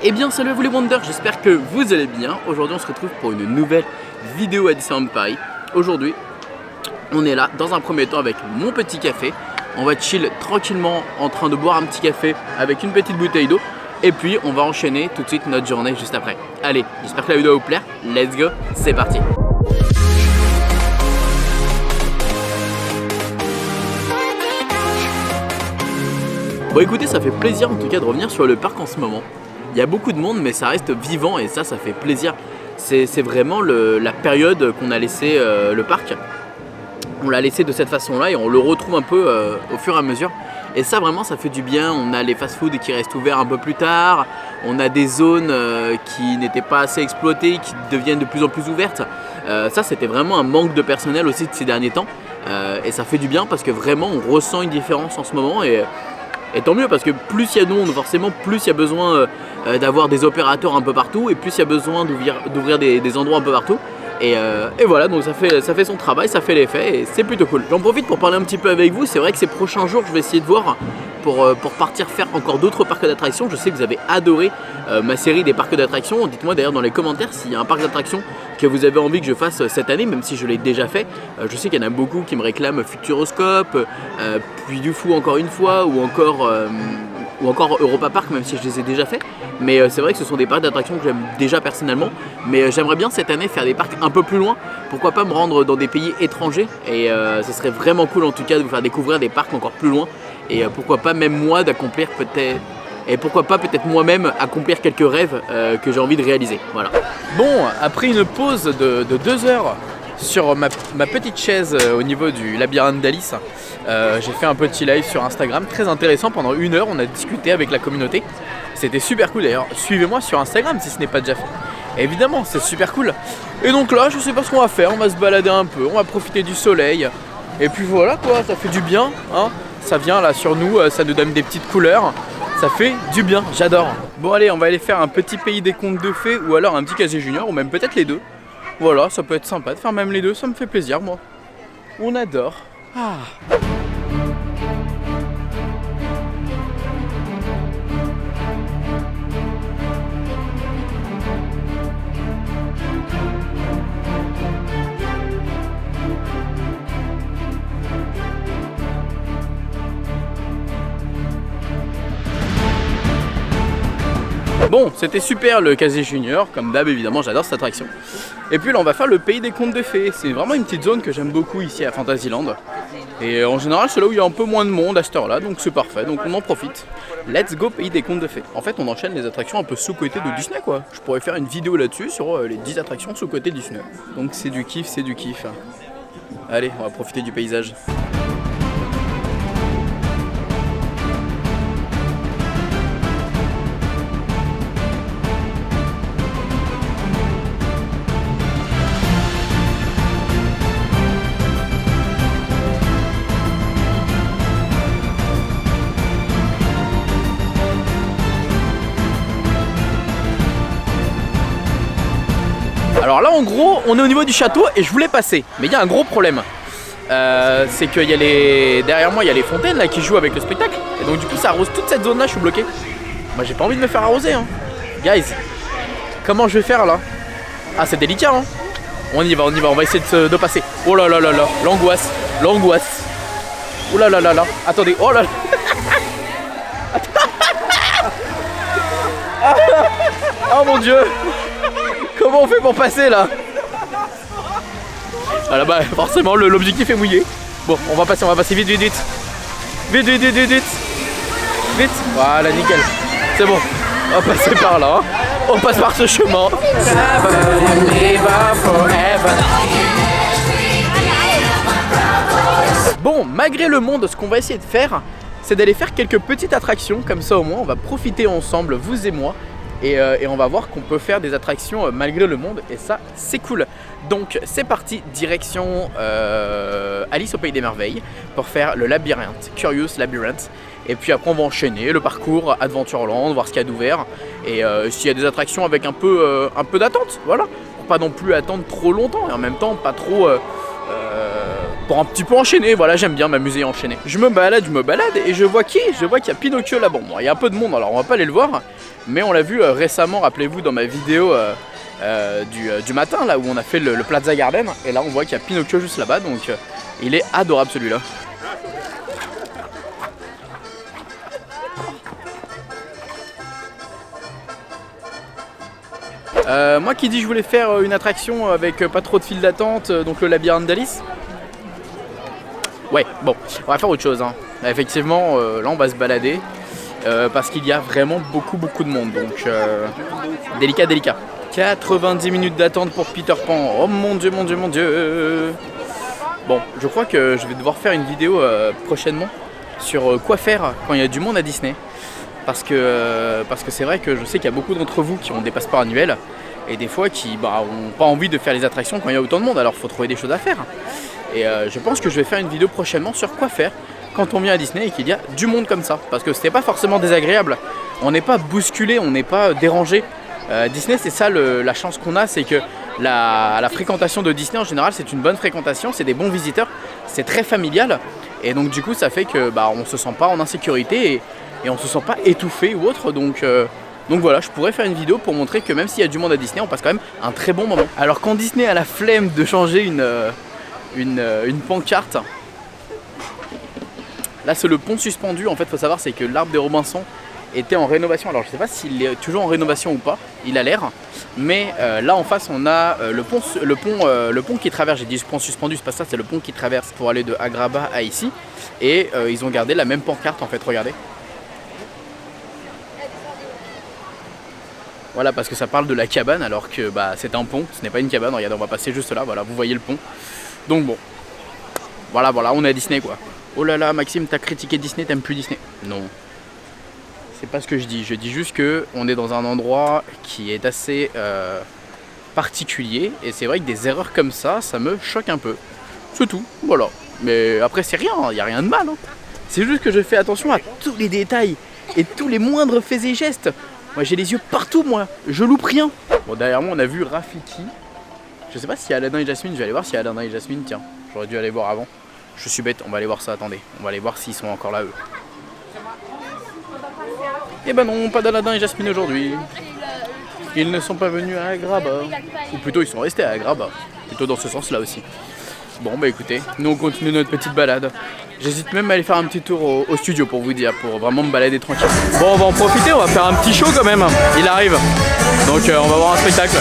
Eh bien salut à vous les Wonders, j'espère que vous allez bien. Aujourd'hui on se retrouve pour une nouvelle vidéo à Disneyland Paris. Aujourd'hui on est là dans un premier temps avec mon petit café. On va chill tranquillement en train de boire un petit café avec une petite bouteille d'eau. Et puis on va enchaîner tout de suite notre journée juste après. Allez, j'espère que la vidéo va vous plaire. Let's go, c'est parti. Bon écoutez, ça fait plaisir en tout cas de revenir sur le parc en ce moment. Il y a beaucoup de monde mais ça reste vivant et ça fait plaisir. C'est vraiment la période qu'on a laissé le parc. On l'a laissé de cette façon-là et on le retrouve un peu au fur et à mesure. Et ça vraiment ça fait du bien. On a les fast-food qui restent ouverts un peu plus tard. On a des zones qui n'étaient pas assez exploitées, qui deviennent de plus en plus ouvertes. Ça c'était vraiment un manque de personnel aussi de ces derniers temps. Et ça fait du bien parce que vraiment on ressent une différence en ce moment. Et tant mieux parce que plus il y a de monde, forcément plus il y a besoin d'avoir des opérateurs un peu partout et plus il y a besoin d'ouvrir des endroits un peu partout. Et voilà, donc ça fait son travail, ça fait l'effet et c'est plutôt cool. J'en profite pour parler un petit peu avec vous. C'est vrai que ces prochains jours je vais essayer de voir pour partir faire encore d'autres parcs d'attractions. Je sais que vous avez adoré ma série des parcs d'attractions. Dites-moi d'ailleurs dans les commentaires s'il y a un parc d'attractions que vous avez envie que je fasse cette année, même si je l'ai déjà fait. Je sais qu'il y en a beaucoup qui me réclament Futuroscope, Puy du Fou encore une fois, ou encore Europa Park, même si je les ai déjà fait. Mais c'est vrai que ce sont des parcs d'attractions que j'aime déjà personnellement. Mais j'aimerais bien cette année faire des parcs un peu plus loin. Pourquoi pas me rendre dans des pays étrangers. Et ce serait vraiment cool en tout cas de vous faire découvrir des parcs encore plus loin. Et pourquoi pas même moi d'accomplir peut-être... Et pourquoi pas peut-être moi-même accomplir quelques rêves que j'ai envie de réaliser. Voilà. Bon, après une pause de 2 heures sur ma petite chaise au niveau du labyrinthe d'Alice, j'ai fait un petit live sur Instagram, très intéressant. Pendant 1 heure, on a discuté avec la communauté. C'était super cool d'ailleurs. Suivez-moi sur Instagram si ce n'est pas déjà fait. Évidemment, c'est super cool. Et donc là, je sais pas ce qu'on va faire. On va se balader un peu, on va profiter du soleil. Et puis voilà quoi, ça fait du bien, hein. Ça vient là sur nous, ça nous donne des petites couleurs. Ça fait du bien, j'adore. Bon allez, on va aller faire un petit pays des contes de fées ou alors un petit casier junior ou même peut-être les deux. Voilà, ça peut être sympa de faire même les deux, ça me fait plaisir moi. On adore. Ah. Bon, c'était super le casier junior, comme d'hab évidemment, j'adore cette attraction. Et puis là on va faire le pays des contes de fées. C'est vraiment une petite zone que j'aime beaucoup ici à Fantasyland. Et en général c'est là où il y a un peu moins de monde à cette heure là, donc c'est parfait, donc on en profite. Let's go pays des contes de fées. En fait on enchaîne les attractions un peu sous-côté de Disney quoi. Je pourrais faire une vidéo là-dessus sur les 10 attractions sous-côté Disney. Donc c'est du kiff, c'est du kiff. Allez, on va profiter du paysage. Alors là en gros on est au niveau du château et je voulais passer, mais il y a un gros problème. C'est qu'il y a derrière moi il y a les fontaines là qui jouent avec le spectacle. Et donc du coup ça arrose toute cette zone là, je suis bloqué. Moi j'ai pas envie de me faire arroser hein. Guys, comment je vais faire là? Ah c'est délicat hein. On y va, on va essayer de passer. Oh là là là là, l'angoisse, l'angoisse. Oh là là là là, attendez, oh là là. Oh mon dieu. Comment on fait pour passer là? Ah là bah forcément l'objectif est mouillé. Bon on va passer vite. Vite. Voilà nickel. C'est bon. On va passer par là. On passe par ce chemin. Bon, malgré le monde, ce qu'on va essayer de faire, c'est d'aller faire quelques petites attractions. Comme ça au moins on va profiter ensemble, vous et moi. Et on va voir qu'on peut faire des attractions malgré le monde et ça c'est cool. Donc c'est parti, direction Alice au Pays des Merveilles pour faire le labyrinthe, Curious Labyrinth. Et puis après on va enchaîner le parcours Adventureland, voir ce qu'il y a d'ouvert. Et s'il y a des attractions avec un peu d'attente, voilà. Pour pas non plus attendre trop longtemps et en même temps pas trop... pour un petit peu enchaîner, voilà, j'aime bien m'amuser et enchaîner. Je me balade et je vois qui? Je vois qu'il y a Pinocchio là-bas. Bon, il y a un peu de monde, alors on va pas aller le voir. Mais on l'a vu récemment, rappelez-vous, dans ma vidéo du matin, là où on a fait le Plaza Garden. Et là on voit qu'il y a Pinocchio juste là-bas, donc il est adorable celui-là. Moi qui dis je voulais faire une attraction avec pas trop de file d'attente, donc le labyrinthe d'Alice. Ouais, bon, on va faire autre chose, hein. Effectivement, là on va se balader parce qu'il y a vraiment beaucoup de monde, donc délicat. 90 minutes d'attente pour Peter Pan, oh mon dieu. Bon, je crois que je vais devoir faire une vidéo prochainement sur quoi faire quand il y a du monde à Disney. Parce que c'est vrai que je sais qu'il y a beaucoup d'entre vous qui ont des passeports annuels et des fois qui n'ont pas envie de faire les attractions quand il y a autant de monde, alors il faut trouver des choses à faire. Et je pense que je vais faire une vidéo prochainement sur quoi faire quand on vient à Disney et qu'il y a du monde comme ça. Parce que c'était pas forcément désagréable, on n'est pas bousculé, on n'est pas dérangé. Disney, c'est ça la chance qu'on a, c'est que la fréquentation de Disney en général c'est une bonne fréquentation, c'est des bons visiteurs, c'est très familial. Et donc du coup ça fait que on se sent pas en insécurité et on se sent pas étouffé ou autre, donc voilà, je pourrais faire une vidéo pour montrer que même s'il y a du monde à Disney, on passe quand même un très bon moment. Alors quand Disney a la flemme de changer une pancarte, là c'est le pont suspendu, en fait faut savoir c'est que l'arbre des Robinson était en rénovation, alors je sais pas s'il est toujours en rénovation ou pas, il a l'air, mais là en face on a le pont qui traverse, j'ai dit pont suspendu, c'est pas ça, c'est le pont qui traverse pour aller de Agrabah à ici, et ils ont gardé la même pancarte en fait, regardez. Voilà, parce que ça parle de la cabane alors que c'est un pont, ce n'est pas une cabane. Regardez, on va passer juste là, voilà, vous voyez le pont. Donc bon, voilà, on est à Disney quoi. Oh là là, Maxime, t'as critiqué Disney, t'aimes plus Disney? Non, c'est pas ce que je dis juste que on est dans un endroit qui est assez particulier. Et c'est vrai que des erreurs comme ça me choque un peu. C'est tout, voilà. Mais après c'est rien, il n'y a rien de mal, hein. C'est juste que je fais attention à tous les détails et tous les moindres faits et gestes. Moi j'ai les yeux partout, moi, je loupe rien. Bon, derrière moi on a vu Rafiki. Je sais pas s'il y a Aladdin et Jasmine, je vais aller voir s'il y a Aladdin et Jasmine, tiens. J'aurais dû aller voir avant. Je suis bête, on va aller voir ça, attendez. On va aller voir s'ils sont encore là eux. Eh ben non, pas d'Aladdin et Jasmine aujourd'hui. Ils ne sont pas venus à Agrabah. Ou plutôt ils sont restés à Agrabah. Plutôt dans ce sens là aussi. Bon bah écoutez, nous on continue notre petite balade. J'hésite même à aller faire un petit tour au studio pour vous dire, pour vraiment me balader tranquille. Bon, on va en profiter, on va faire un petit show quand même. Il arrive. Donc on va voir un spectacle.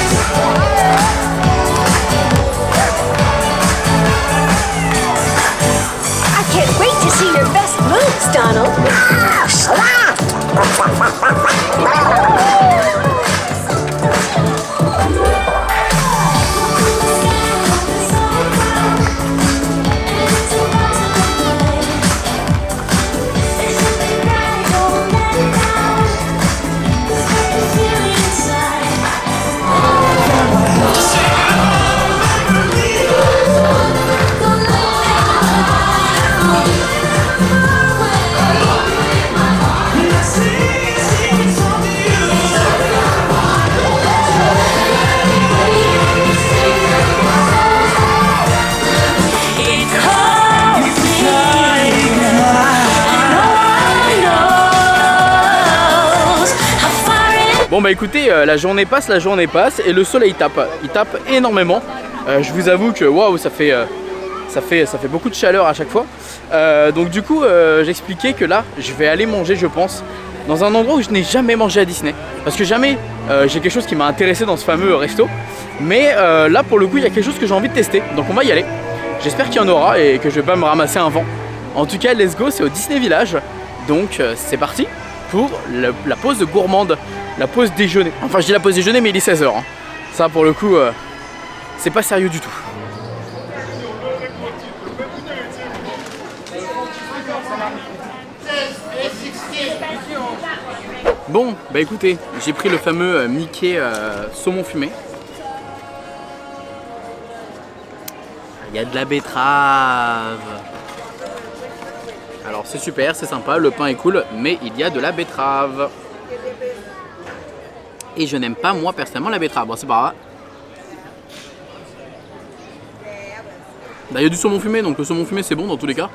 I can't wait to see your best moves, Donald. Bon bah écoutez, la journée passe et le soleil tape. Il tape énormément. Je vous avoue que waouh, ça fait beaucoup de chaleur à chaque fois. Donc du coup, j'expliquais que là, je vais aller manger, je pense, dans un endroit où je n'ai jamais mangé à Disney. Parce que jamais j'ai quelque chose qui m'a intéressé dans ce fameux resto. Mais là, pour le coup, il y a quelque chose que j'ai envie de tester. Donc on va y aller. J'espère qu'il y en aura et que je vais pas me ramasser un vent. En tout cas, let's go, c'est au Disney Village. Donc c'est parti pour la pause gourmande. La pause déjeuner. Enfin, je dis la pause déjeuner, mais il est 16h. Hein. Ça, pour le coup, c'est pas sérieux du tout. Bon, bah écoutez, j'ai pris le fameux Mickey saumon fumé. Il y a de la betterave. Alors c'est super, c'est sympa, le pain est cool, mais il y a de la betterave. Et je n'aime pas moi personnellement la betterave, bon c'est pas grave. Bah il y a du saumon fumé, donc le saumon fumé c'est bon dans tous les cas.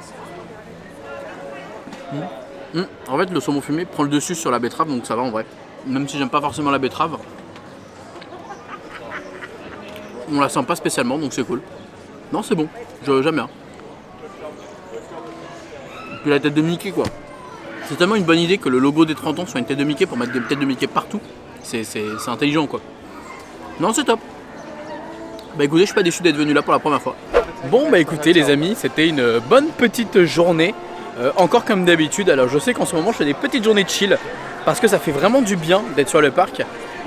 En fait le saumon fumé prend le dessus sur la betterave, donc ça va en vrai. même si j'aime pas forcément la betterave. On la sent pas spécialement, donc c'est cool. Non, c'est bon, j'aime bien. Puis la tête de Mickey, quoi. C'est tellement une bonne idée que le logo des 30 ans soit une tête de Mickey pour mettre des têtes de Mickey partout. C'est intelligent, quoi. Non, c'est top. Bah écoutez, je suis pas déçu d'être venu là pour la première fois. Bon bah écoutez les amis, c'était une bonne petite journée. Encore comme d'habitude, alors je sais qu'en ce moment je fais des petites journées de chill parce que ça fait vraiment du bien d'être sur le parc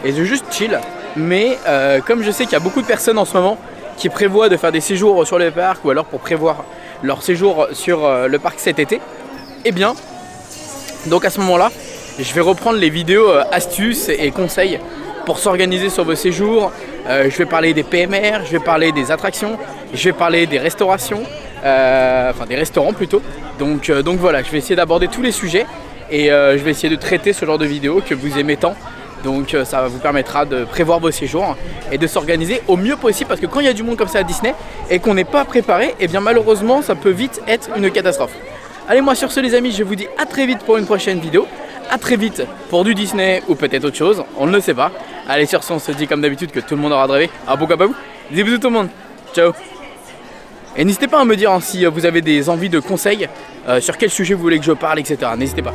et de juste chill. Mais comme je sais qu'il y a beaucoup de personnes en ce moment qui prévoient de faire des séjours sur le parc ou alors pour prévoir leur séjour sur le parc cet été, eh bien, donc à ce moment-là, je vais reprendre les vidéos astuces et conseils pour s'organiser sur vos séjours. Je vais parler des PMR, je vais parler des attractions, je vais parler des restaurations, enfin des restaurants plutôt. Donc voilà, je vais essayer d'aborder tous les sujets et je vais essayer de traiter ce genre de vidéos que vous aimez tant. Donc ça vous permettra de prévoir vos séjours et de s'organiser au mieux possible parce que quand il y a du monde comme ça à Disney et qu'on n'est pas préparé, et bien malheureusement ça peut vite être une catastrophe. Allez, moi sur ce les amis, je vous dis à très vite pour une prochaine vidéo. A très vite pour du Disney ou peut-être autre chose, on ne le sait pas. Allez, sur ce, on se dit comme d'habitude que tout le monde aura rêvé. Ah, pourquoi pas vous? Des bisous tout le monde, ciao. Et n'hésitez pas à me dire si vous avez des envies de conseils sur quel sujet vous voulez que je parle, etc. N'hésitez pas.